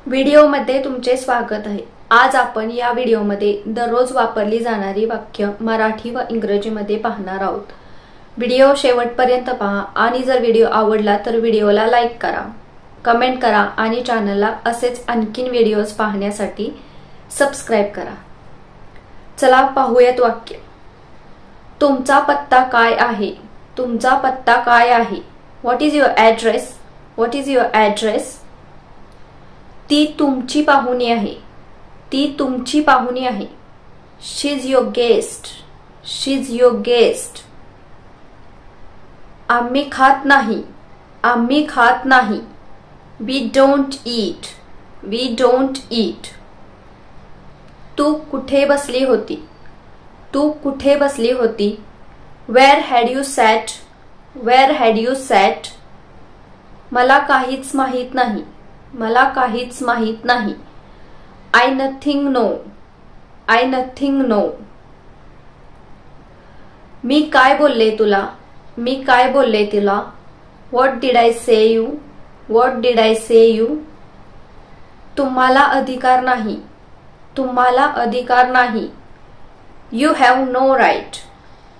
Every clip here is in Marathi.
व्हिडिओमध्ये तुमचे स्वागत आहे। आज आपण या व्हिडिओमध्ये दररोज वापरली जाणारी वाक्य मराठी व इंग्रजीमध्ये पाहणार आहोत। व्हिडिओ शेवटपर्यंत पहा आणि जर व्हिडिओ आवडला तर व्हिडिओला लाईक करा, कमेंट करा आणि चॅनलला असेच आणखीन व्हिडिओज पाहण्यासाठी सबस्क्राइब करा। चला पाहूयात वाक्य। तुमचा पत्ता काय आहे? तुमचा पत्ता काय आहे? What is your address? What is your address? ती तुमची पाहुणी आहे। ती तुमची पाहुणी आहे। She is your guest. She is your guest. आम्ही खात नाही। आम्ही खात नाही। We don't eat. We don't eat. तू कुठे बसली होती? तू कुठे बसली होती? Where had you sat? Where had you sat? मला काहीच माहित नाही। मला काहीच माहित नाही। I nothing know. I nothing know. मी काय बोलले तुला? मी काय बोलले तुला? What did I say you? What did I say you? तुम्हाला अधिकार नाही। तुम्हाला अधिकार नाही। You have no right.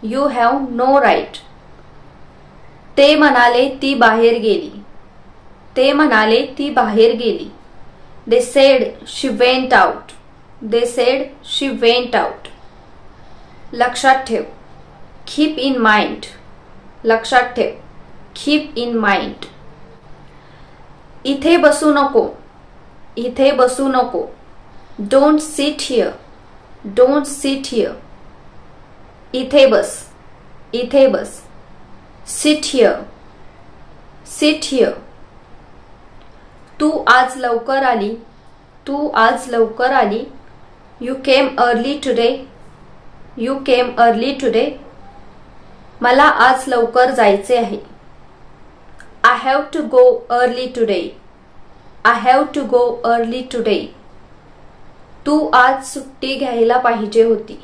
You have no right. ते म्हणाले ती बाहेर गेली। ते म्हणाले ती बाहेर गेली। They said she went out. They said she went out. लक्षात ठेव। Keep in mind. लक्षात ठेव। Keep in mind. इथे बसू नको। इथे बसू नको। Don't sit here. Don't sit here. इथे बस। इथे बस। Sit here. Sit here. तू आज लवकर आली। तू आज लवकर आली। You came early today. You came early today. मला आज लवकर जायचे आहे। I have to go early today. I have to go early today. तू आज सुट्टी घ्यायला पाहिजे होती।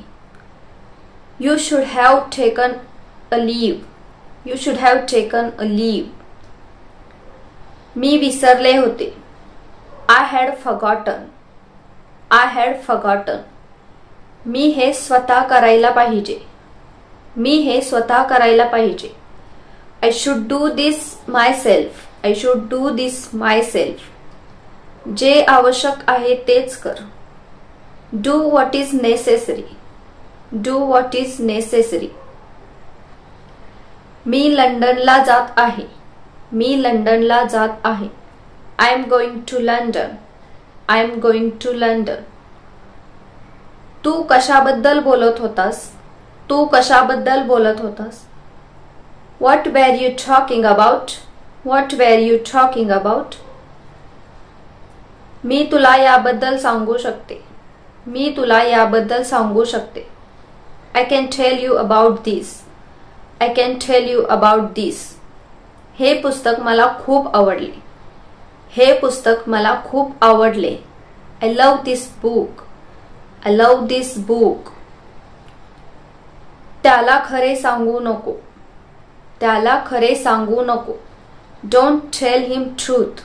You should have taken a leave. You should have taken a leave. मी विसरले होते। I had forgotten. I had forgotten. मी हे स्वतः करायला पाहिजे। मी हे स्वतः करायला पाहिजे। I should do this myself. I should do this myself. जे आवश्यक आहे तेच कर। Do what is necessary. Do what is necessary. मी लंडनला जात आहे। मी लंडनला जात आहे। I am going to London. I am going to London. तू कशाबद्दल बोलत होतास? तू कशाबद्दल बोलत होतास? What were you talking about? What were you talking about? मी तुला याबद्दल सांगू शकते। मी तुला याबद्दल सांगू शकते। I can tell you about this. I can tell you about this. हे पुस्तक मला खूप आवडले। हे पुस्तक मला खूप आवडले। I love this book. I love this book. त्याला खरे सांगू नको। त्याला खरे सांगू नको। Don't tell him truth.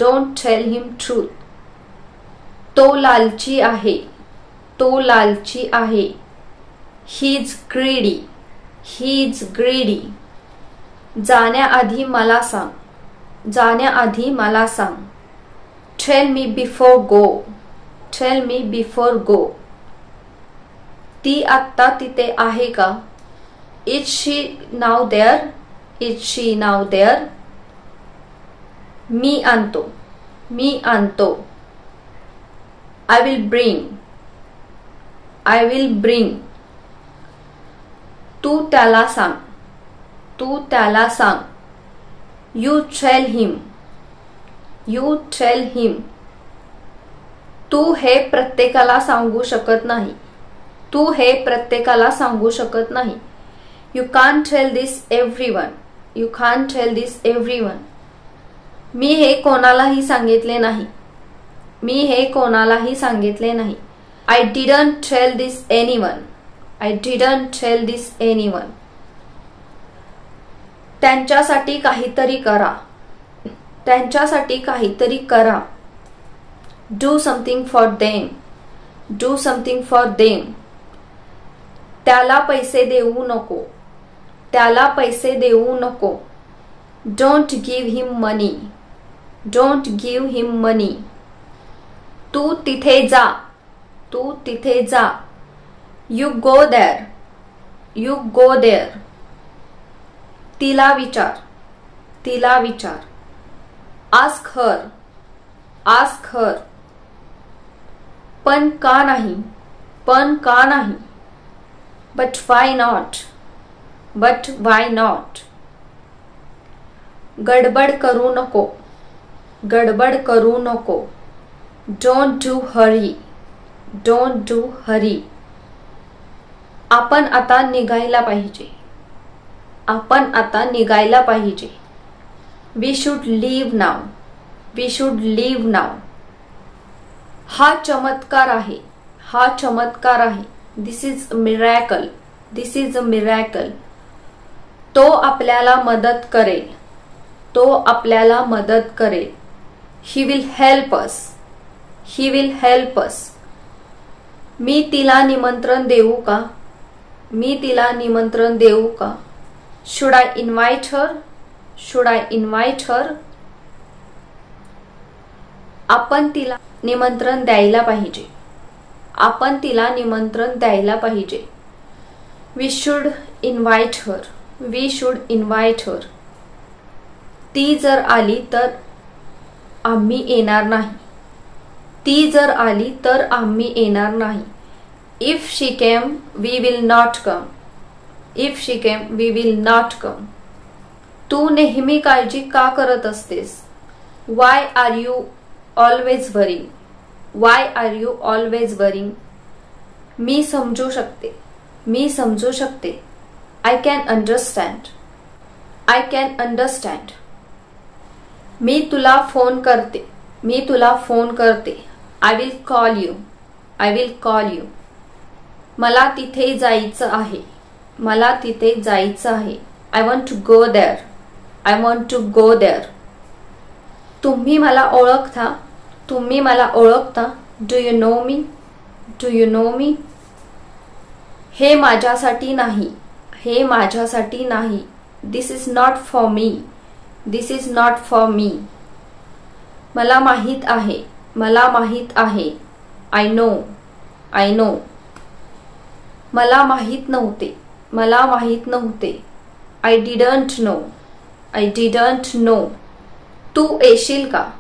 Don't tell him truth. तो लालची आहे। तो लालची आहे। He is greedy. He is greedy. जाण्याआधी मला सांग। जाण्याआधी मला सांग। Tell me before go. Tell me before go. ती आत्ता तिथे आहे का? Is she now there? Is she now there? मी आणतो। मी आणतो। I will bring. I will bring. तू त्याला सांग। तू त्याला सांग। You tell him. You tell him. तू हे प्रत्येकाला सांगू शकत नाही। तू हे प्रत्येकाला सांगू शकत नाही। You can't tell this everyone. You can't tell this everyone. मी हे कोणालाही सांगितले नाही। मी हे कोणालाही सांगितले नाही। I didn't tell this anyone. I didn't tell this anyone. त्यांच्यासाठी काहीतरी करा। त्यांच्यासाठी काहीतरी करा। Do something for them. Do something for them. त्याला पैसे देऊ नको. त्याला पैसे देऊ नको. Don't give him money. Don't give him money. तू तिथे जा. तू तिथे जा. You go there. You go there. तिला विचार. तिला विचार. Ask her. Ask her. पण का नाही. पण का नाही. But why not? But why not? गडबड करू नको. गडबड करू नको. Don't do hurry. Don't do hurry. आपण आता निघायला पाहिजे. आपण आता निघायला पाहिजे. We should leave now. We should leave now. हा चमत्कार आहे. हा चमत्कार आहे. This is a miracle. This is a miracle. तो आपल्याला मदत करेल. तो आपल्याला मदत करेल. He will help us. He will help us. मी तिला निमंत्रण देऊ का. मी तिला निमंत्रण देऊ का. Should I invite her? Should I invite her? आपण तिला निमंत्रण द्यायला पाहिजे. आपण तिला निमंत्रण द्यायला पाहिजे. We should invite her. We should invite her. ती जर आली तर आम्ही येणार नाही. ती जर आली तर आम्ही येणार नाही. If she came, we will not come. If she came, we will not come. तू नेहमी काळजी का करत असतेस. Why are you always worrying? Why are you always worrying? मी समजू शकते. मी समजू शकते. I can understand. I can understand. मी तुला फोन करते. मी तुला फोन करते. I will call you. I will call you. मला तिथे जायचं आहे. मला तिथे जायचं आहे. I want to go there. I want to go there. तुम्ही मला ओळखता. तुम्ही मला ओळखता. Do you know me? Do you know me? हे माझ्यासाठी नाही. हे माझ्यासाठी नाही. This is not for me. This is not for me. मला माहित आहे. मला माहित आहे. I know. I know. मला माहित नव्हते. मला माहित नव्हते. I didn't know. I didn't know. तू येशील का.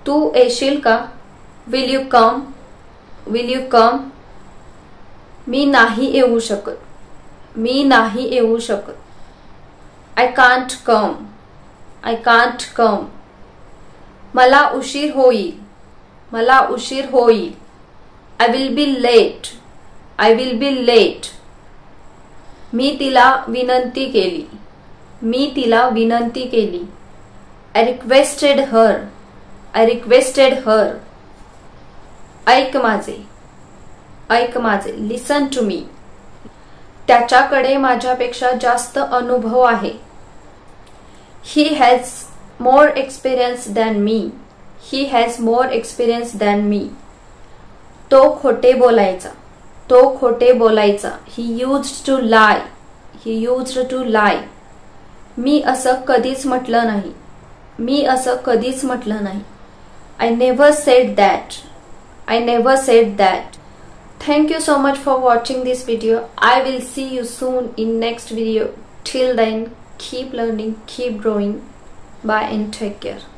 तू येशील का. Will you come? Will you come? मी नाही येऊ शकत. मी नाही येऊ शकत. I can't come. I can't come. मला उशीर होईल. मला उशीर होईल. I will be late. I will be late. मी तिला विनंती केली. मी तिला विनंती केली. I requested her. I requested her. ऐक माझे. ऐक माझे. Listen to me. त्याच्याकडे माझ्यापेक्षा जास्त अनुभव आहे. He has more experience than me. He has more experience than me. तो खोटे बोलायचा. तो खोटे बोलायचा. He used to lie. He used to lie. मी असं कधीच म्हटलं नाही. मी असं कधीच म्हटलं नाही. I never said that. I never said that. Thank you so much for watching this video. I will see you soon in next video. Till then, keep learning, keep growing. Bye and take care.